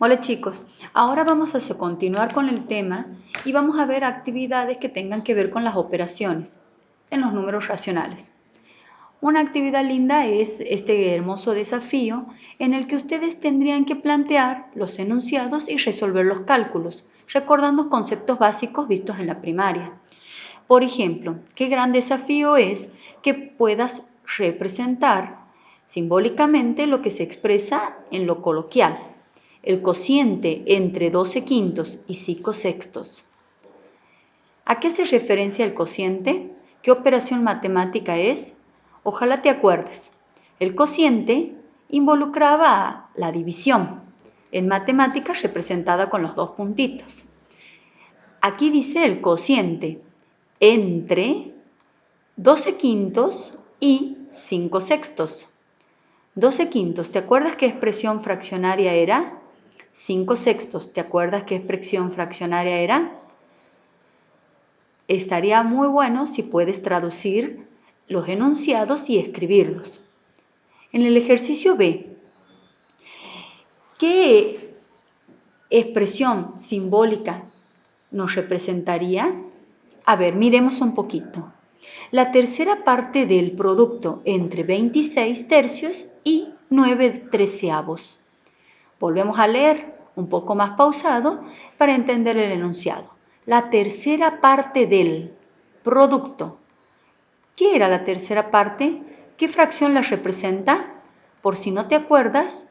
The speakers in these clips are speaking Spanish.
Hola chicos, ahora vamos a continuar con el tema y vamos a ver actividades que tengan que ver con las operaciones en los números racionales. Una actividad linda es este hermoso desafío en el que ustedes tendrían que plantear los enunciados y resolver los cálculos, recordando conceptos básicos vistos en la primaria. Por ejemplo, qué gran desafío es que puedas representar simbólicamente lo que se expresa en lo coloquial, el cociente entre 12 quintos y 5 sextos. ¿A qué hace referencia el cociente? ¿Qué operación matemática es? Ojalá te acuerdes. El cociente involucraba la división, en matemáticas representada con los dos puntitos. Aquí dice el cociente entre 12 quintos y 5 sextos. 12 quintos, ¿te acuerdas qué expresión fraccionaria era? 5 sextos, ¿te acuerdas qué expresión fraccionaria era? Estaría muy bueno si puedes traducir los enunciados y escribirlos. En el ejercicio B, ¿qué expresión simbólica nos representaría? A ver, miremos un poquito. La tercera parte del producto entre 26 tercios y 9 treceavos. Volvemos a leer un poco más pausado para entender el enunciado. La tercera parte del producto. ¿Qué era la tercera parte? ¿Qué fracción la representa? Por si no te acuerdas,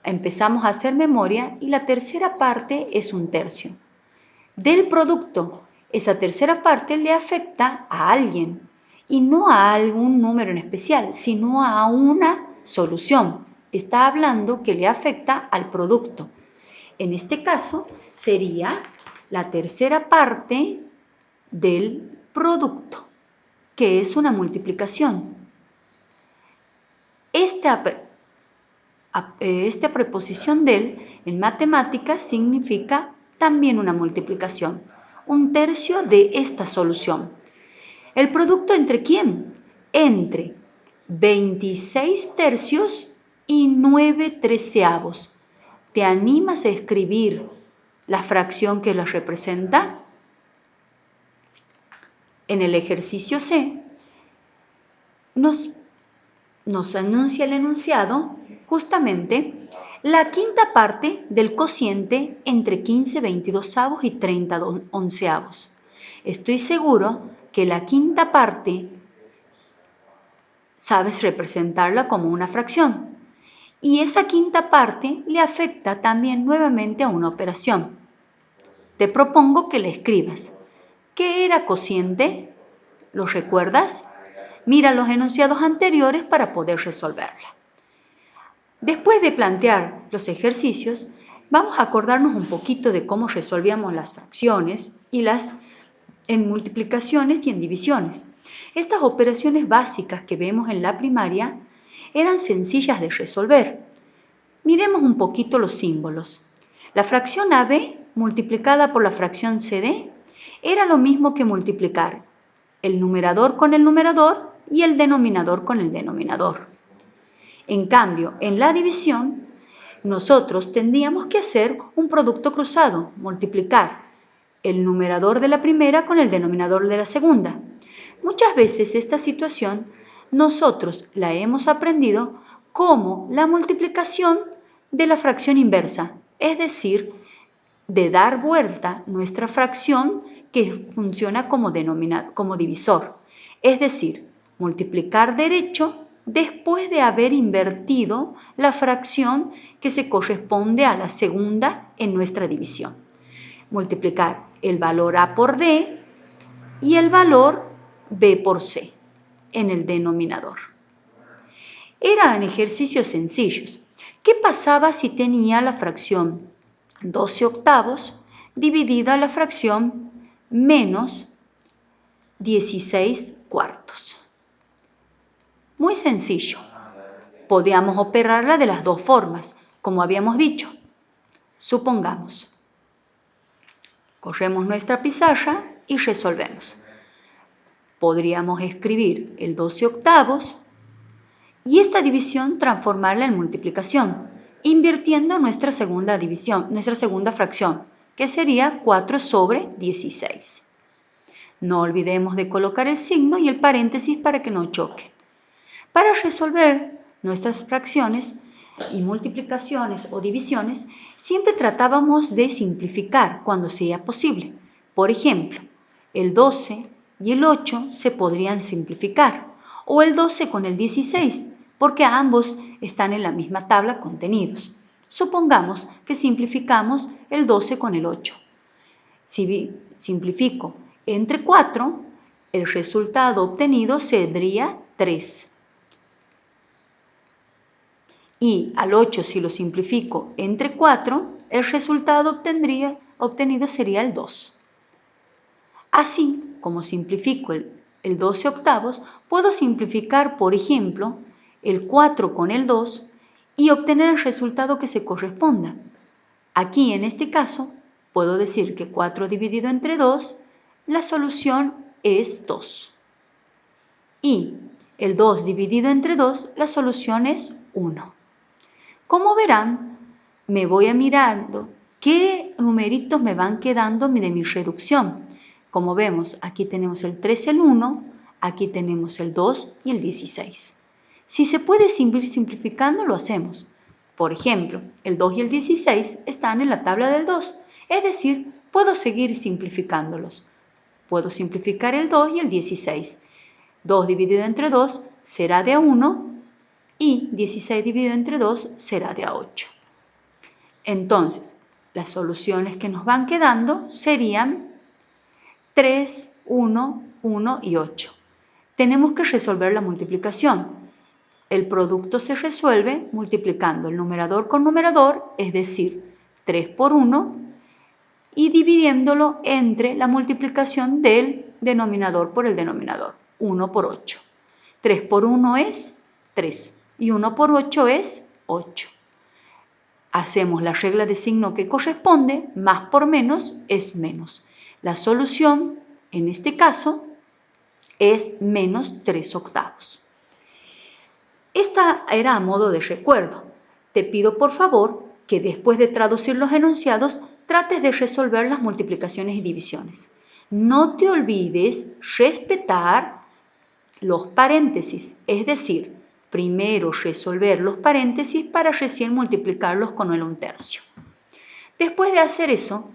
empezamos a hacer memoria y la tercera parte es un tercio. Del producto, esa tercera parte le afecta a alguien y no a algún número en especial, sino a una solución. Está hablando que le afecta al producto. En este caso sería la tercera parte del producto, que es una multiplicación. Esta preposición del en matemáticas significa también una multiplicación, un tercio de esta solución. ¿El producto entre quién? Entre 26 tercios y 9 treceavos. ¿Te animas a escribir la fracción que la representa? En el ejercicio C nos anuncia el enunciado justamente la quinta parte del cociente entre 15 veintidosavos y 30 onceavos. Estoy seguro que la quinta parte sabes representarla como una fracción. Y esa quinta parte le afecta también nuevamente a una operación. Te propongo que la escribas. ¿Qué era cociente? ¿Lo recuerdas? Mira los enunciados anteriores para poder resolverla. Después de plantear los ejercicios, vamos a acordarnos un poquito de cómo resolvíamos las fracciones y las en multiplicaciones y en divisiones. Estas operaciones básicas que vemos en la primaria eran sencillas de resolver. Miremos un poquito los símbolos. La fracción AB multiplicada por la fracción CD era lo mismo que multiplicar el numerador con el numerador y el denominador con el denominador. En cambio, en la división, nosotros tendríamos que hacer un producto cruzado, multiplicar el numerador de la primera con el denominador de la segunda. Muchas veces esta situación nosotros la hemos aprendido como la multiplicación de la fracción inversa, es decir, de dar vuelta nuestra fracción que funciona como divisor, es decir, multiplicar derecho después de haber invertido la fracción que se corresponde a la segunda en nuestra división. Multiplicar el valor A por D y el valor B por C en el denominador. Eran ejercicios sencillos. ¿Qué pasaba si tenía la fracción 12 octavos dividida la fracción menos 16 cuartos? Muy sencillo. Podíamos operarla de las dos formas, como habíamos dicho. Supongamos. Corremos nuestra pizarra y resolvemos. Podríamos escribir el 12 octavos y esta división transformarla en multiplicación invirtiendo nuestra segunda división, nuestra segunda fracción, que sería 4 sobre 16. No olvidemos de colocar el signo y el paréntesis para que no choquen. Para resolver nuestras fracciones y multiplicaciones o divisiones, siempre tratábamos de simplificar cuando sea posible. Por ejemplo, el 12 y el 8 se podrían simplificar, o el 12 con el 16, porque ambos están en la misma tabla contenidos. Supongamos que simplificamos el 12 con el 8. Si simplifico entre 4, el resultado obtenido sería 3. Y al 8, si lo simplifico entre 4, el resultado obtenido sería el 2. Así como simplifico el 12 octavos, puedo simplificar, por ejemplo, el 4 con el 2 y obtener el resultado que se corresponda. Aquí, en este caso, puedo decir que 4 dividido entre 2, la solución es 2. Y el 2 dividido entre 2, la solución es 1. Como verán, me voy a mirando qué numeritos me van quedando de mi reducción. Como vemos, aquí tenemos el 3 y el 1, aquí tenemos el 2 y el 16. Si se puede seguir simplificando, lo hacemos. Por ejemplo, el 2 y el 16 están en la tabla del 2, es decir, puedo seguir simplificándolos. Puedo simplificar el 2 y el 16. 2 dividido entre 2 será de a 1 y 16 dividido entre 2 será de a 8. Entonces, las soluciones que nos van quedando serían 3, 1, 1 y 8. Tenemos que resolver la multiplicación. El producto se resuelve multiplicando el numerador con numerador, es decir, 3 por 1, y dividiéndolo entre la multiplicación del denominador por el denominador, 1 por 8. 3 por 1 es 3 y 1 por 8 es 8. Hacemos la regla de signo que corresponde, más por menos es menos. La solución, en este caso, es menos 3 octavos. Esta era a modo de recuerdo. Te pido por favor que después de traducir los enunciados trates de resolver las multiplicaciones y divisiones. No te olvides respetar los paréntesis, es decir, primero resolver los paréntesis para recién multiplicarlos con el 1/3. Después de hacer eso,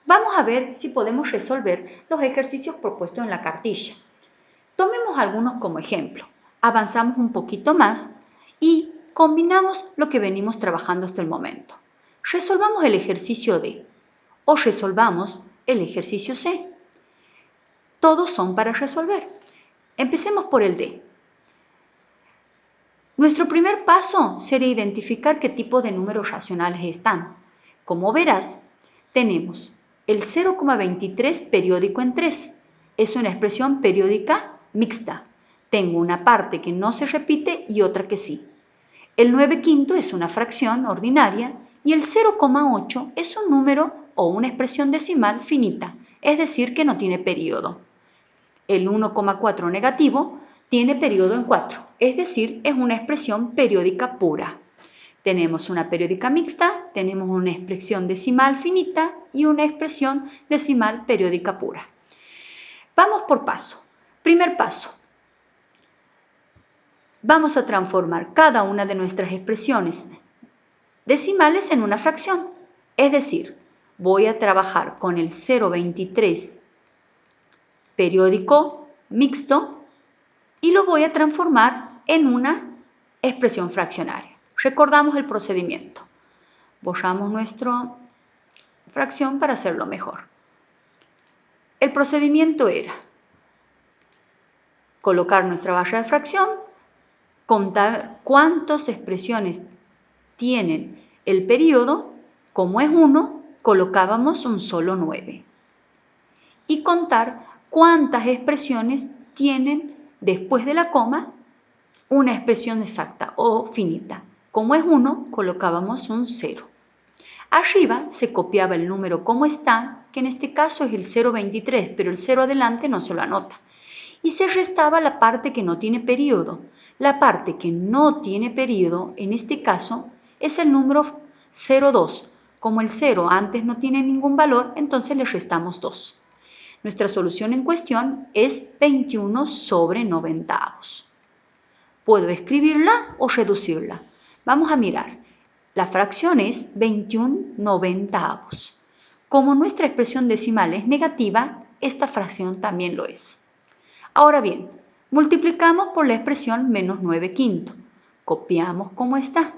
vamos a ver si podemos resolver los ejercicios propuestos en la cartilla. Tomemos algunos como ejemplo. Avanzamos un poquito más y combinamos lo que venimos trabajando hasta el momento. Resolvamos el ejercicio D o resolvamos el ejercicio C. Todos son para resolver. Empecemos por el D. Nuestro primer paso sería identificar qué tipo de números racionales están. Como verás, tenemos el 0,23 periódico en 3. Es una expresión periódica mixta. Tengo una parte que no se repite y otra que sí. El 9/5 es una fracción ordinaria y el 0,8 es un número o una expresión decimal finita, es decir, que no tiene periodo. El 1,4 negativo tiene periodo en 4, es decir, es una expresión periódica pura. Tenemos una periódica mixta, tenemos una expresión decimal finita y una expresión decimal periódica pura. Vamos por paso. Primer paso. Vamos a transformar cada una de nuestras expresiones decimales en una fracción. Es decir, voy a trabajar con el 0,23 periódico mixto y lo voy a transformar en una expresión fraccionaria. Recordamos el procedimiento. Borramos nuestra fracción para hacerlo mejor. El procedimiento era colocar nuestra barra de fracción, contar cuántas expresiones tienen el periodo, como es 1, colocábamos un solo 9. Y contar cuántas expresiones tienen después de la coma una expresión exacta o finita. Como es 1, colocábamos un 0. Arriba se copiaba el número como está, que en este caso es el 0,23, pero el 0 adelante no se lo anota. Y se restaba la parte que no tiene periodo. La parte que no tiene periodo, en este caso, es el número 0,2. Como el 0 antes no tiene ningún valor, entonces le restamos 2. Nuestra solución en cuestión es 21 sobre 90avos. Puedo escribirla o reducirla. Vamos a mirar. La fracción es 21 90avos. Como nuestra expresión decimal es negativa, esta fracción también lo es. Ahora bien, multiplicamos por la expresión menos 9 quinto. Copiamos como está.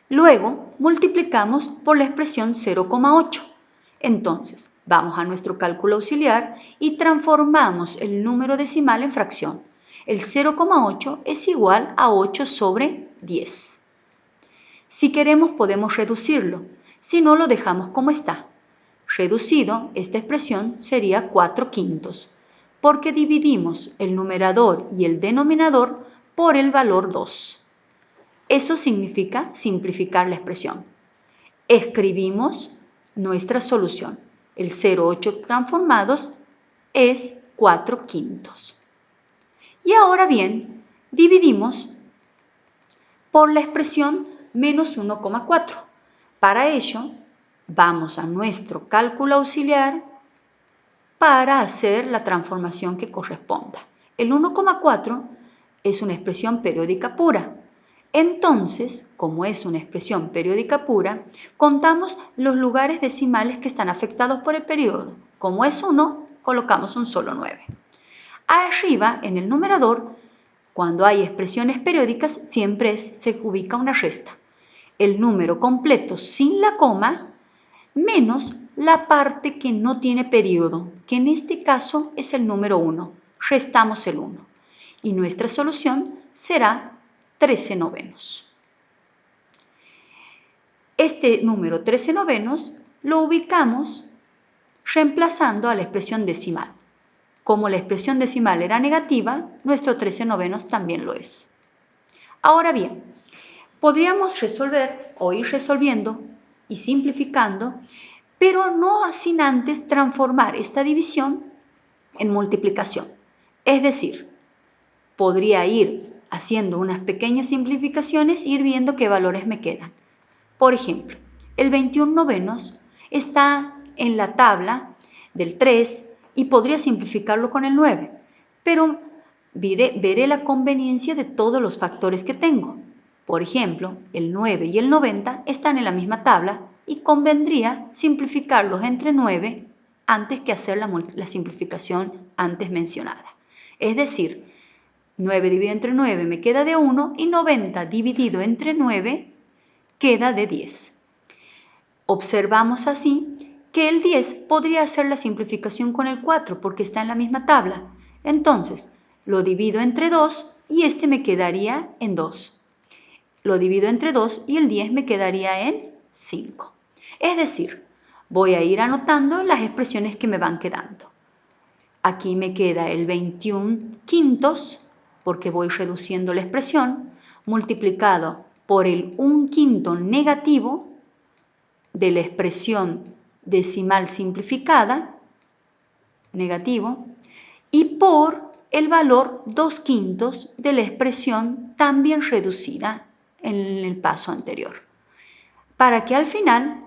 Luego, multiplicamos por la expresión 0,8. Entonces, vamos a nuestro cálculo auxiliar y transformamos el número decimal en fracción. El 0,8 es igual a 8 sobre 10. Si queremos podemos reducirlo, si no lo dejamos como está. Reducido, esta expresión sería 4 quintos, porque dividimos el numerador y el denominador por el valor 2. Eso significa simplificar la expresión. Escribimos nuestra solución. El 0,8 transformados es 4 quintos. Y ahora bien, dividimos por la expresión menos 1,4. Para ello, vamos a nuestro cálculo auxiliar para hacer la transformación que corresponda. El 1,4 es una expresión periódica pura. Entonces, como es una expresión periódica pura, contamos los lugares decimales que están afectados por el periodo. Como es 1, colocamos un solo 9. Arriba, en el numerador, cuando hay expresiones periódicas, siempre se ubica una resta. El número completo sin la coma menos la parte que no tiene periodo, que en este caso es el número 1. Restamos el 1. Y nuestra solución será 13 novenos. Este número 13 novenos lo ubicamos reemplazando a la expresión decimal. Como la expresión decimal era negativa, nuestro 13 novenos también lo es. Ahora bien, podríamos resolver o ir resolviendo y simplificando, pero no sin antes transformar esta división en multiplicación. Es decir, podría ir haciendo unas pequeñas simplificaciones e ir viendo qué valores me quedan. Por ejemplo, el 21 novenos está en la tabla del 3 y podría simplificarlo con el 9, pero veré la conveniencia de todos los factores que tengo. Por ejemplo, el 9 y el 90 están en la misma tabla y convendría simplificarlos entre 9 antes que hacer la simplificación antes mencionada. Es decir, 9 dividido entre 9 me queda de 1 y 90 dividido entre 9 queda de 10. Observamos así que el 10 podría hacer la simplificación con el 4 porque está en la misma tabla. Entonces, lo divido entre 2 y este me quedaría en 2. Lo divido entre 2 y el 10 me quedaría en 5. Es decir, voy a ir anotando las expresiones que me van quedando. Aquí me queda el 21 quintos, porque voy reduciendo la expresión, multiplicado por el 1 quinto negativo de la expresión decimal simplificada, negativo, y por el valor 2 quintos de la expresión también reducida en el paso anterior, para que al final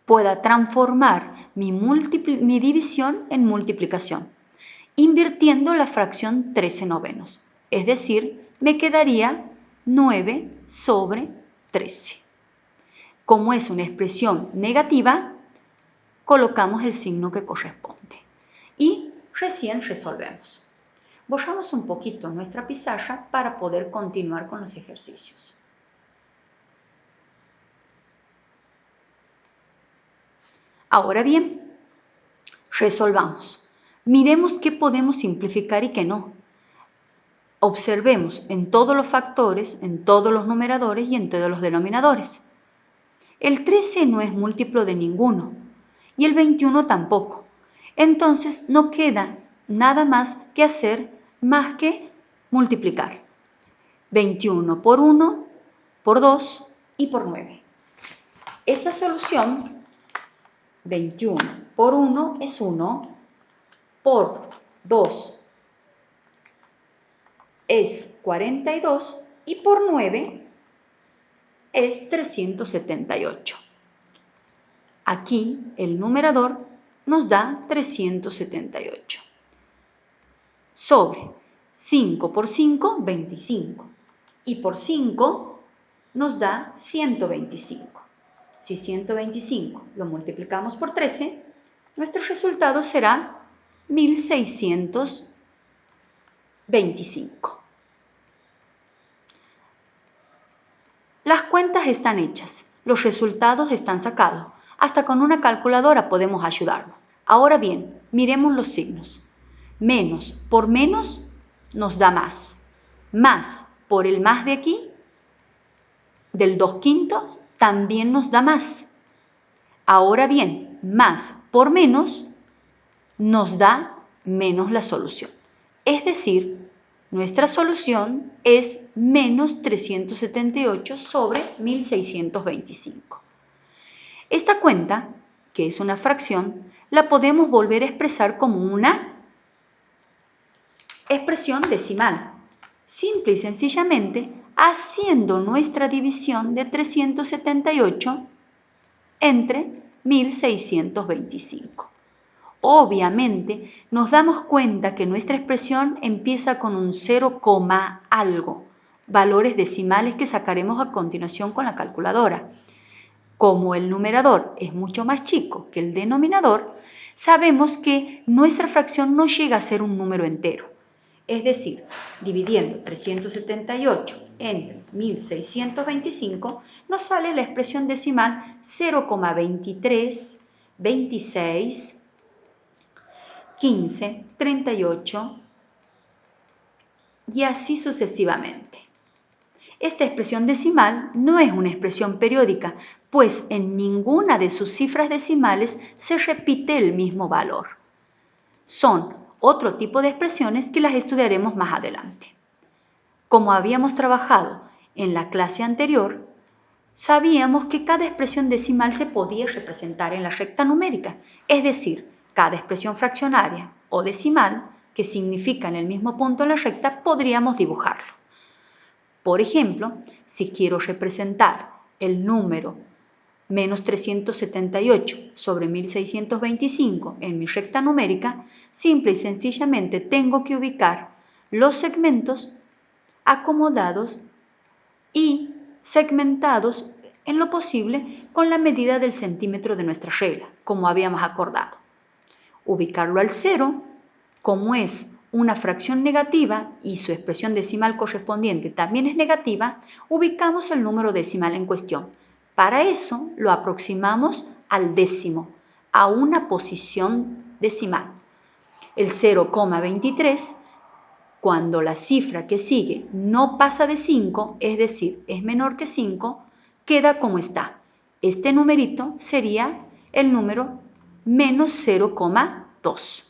pueda transformar mi división en multiplicación, invirtiendo la fracción 13 novenos, es decir, me quedaría 9 sobre 13. Como es una expresión negativa, colocamos el signo que corresponde y recién resolvemos. Borramos un poquito nuestra pizarra para poder continuar con los ejercicios. Ahora bien, resolvamos. Miremos qué podemos simplificar y qué no. Observemos en todos los factores, en todos los numeradores y en todos los denominadores. El 13 no es múltiplo de ninguno y el 21 tampoco. Entonces no queda nada más que hacer más que multiplicar. 21 por 1, por 2 y por 9. Esa solución, 21 por 1 es 1, por 2 es 42 y por 9 es 378. Aquí el numerador nos da 378. Sobre 5 por 5, 25. Y por 5 nos da 125. Si 125 lo multiplicamos por 13, nuestro resultado será 1625. Las cuentas están hechas, los resultados están sacados. Hasta con una calculadora podemos ayudarnos. Ahora bien, miremos los signos. Menos por menos nos da más. Más por el más de aquí, del 2/5, también nos da más. Ahora bien, más por menos nos da menos la solución. Es decir, nuestra solución es menos 378 sobre 1625. Esta cuenta, que es una fracción, la podemos volver a expresar como una expresión decimal, simple y sencillamente haciendo nuestra división de 378 entre 1625. Obviamente, nos damos cuenta que nuestra expresión empieza con un 0, algo, valores decimales que sacaremos a continuación con la calculadora. Como el numerador es mucho más chico que el denominador, sabemos que nuestra fracción no llega a ser un número entero. Es decir, dividiendo 378 entre 1625, nos sale la expresión decimal 0,23, 26, 15, 38 y así sucesivamente. Esta expresión decimal no es una expresión periódica, pues en ninguna de sus cifras decimales se repite el mismo valor. Son otro tipo de expresiones que las estudiaremos más adelante. Como habíamos trabajado en la clase anterior, sabíamos que cada expresión decimal se podía representar en la recta numérica, es decir, cada expresión fraccionaria o decimal que significa en el mismo punto en la recta podríamos dibujarlo. Por ejemplo, si quiero representar el número menos 378 sobre 1625 en mi recta numérica, simple y sencillamente tengo que ubicar los segmentos acomodados y segmentados en lo posible con la medida del centímetro de nuestra regla, como habíamos acordado. Ubicarlo al 0, como es una fracción negativa y su expresión decimal correspondiente también es negativa, ubicamos el número decimal en cuestión. Para eso lo aproximamos al décimo, a una posición decimal. El 0,23, cuando la cifra que sigue no pasa de 5, es decir, es menor que 5, queda como está. Este numerito sería el número menos 0,2.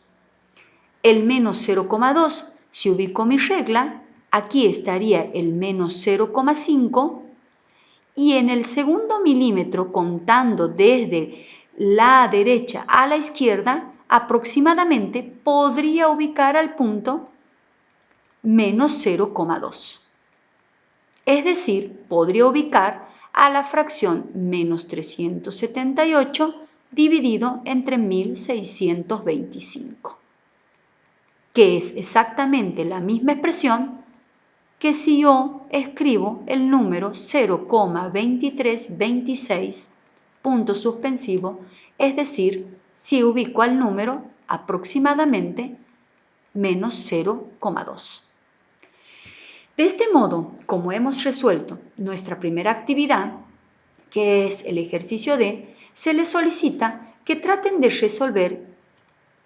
El menos 0,2, si ubico mi regla, aquí estaría el menos 0,5 y en el segundo milímetro, contando desde la derecha a la izquierda, aproximadamente podría ubicar al punto menos 0,2. Es decir, podría ubicar a la fracción menos 378 dividido entre 1625, que es exactamente la misma expresión que si yo escribo el número 0,2326 punto suspensivo, es decir, si ubico al número aproximadamente menos 0,2. De este modo, como hemos resuelto nuestra primera actividad, que es el ejercicio D, se les solicita que traten de resolver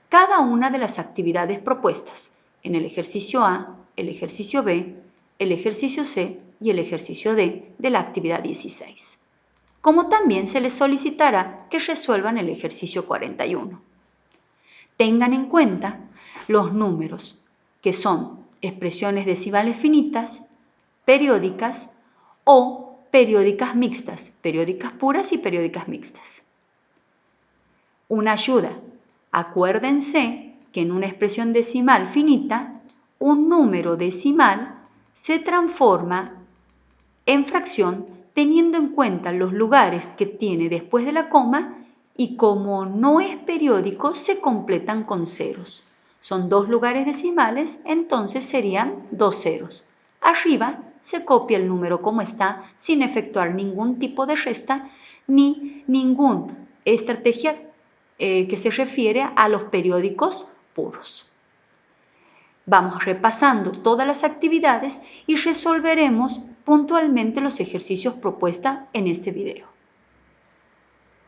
cada una de las actividades propuestas en el ejercicio A, el ejercicio B, el ejercicio C y el ejercicio D de la actividad 16. Como también se les solicitará que resuelvan el ejercicio 41. Tengan en cuenta los números, que son expresiones decimales finitas, periódicas o periódicas mixtas, periódicas puras y periódicas mixtas. Una ayuda. Acuérdense que en una expresión decimal finita, un número decimal se transforma en fracción teniendo en cuenta los lugares que tiene después de la coma y como no es periódico se completan con ceros. Son 2 lugares decimales, entonces serían 2 ceros. Arriba se copia el número como está sin efectuar ningún tipo de resta ni ninguna estrategia que se refiere a los periódicos puros. Vamos repasando todas las actividades y resolveremos puntualmente los ejercicios propuestos en este video.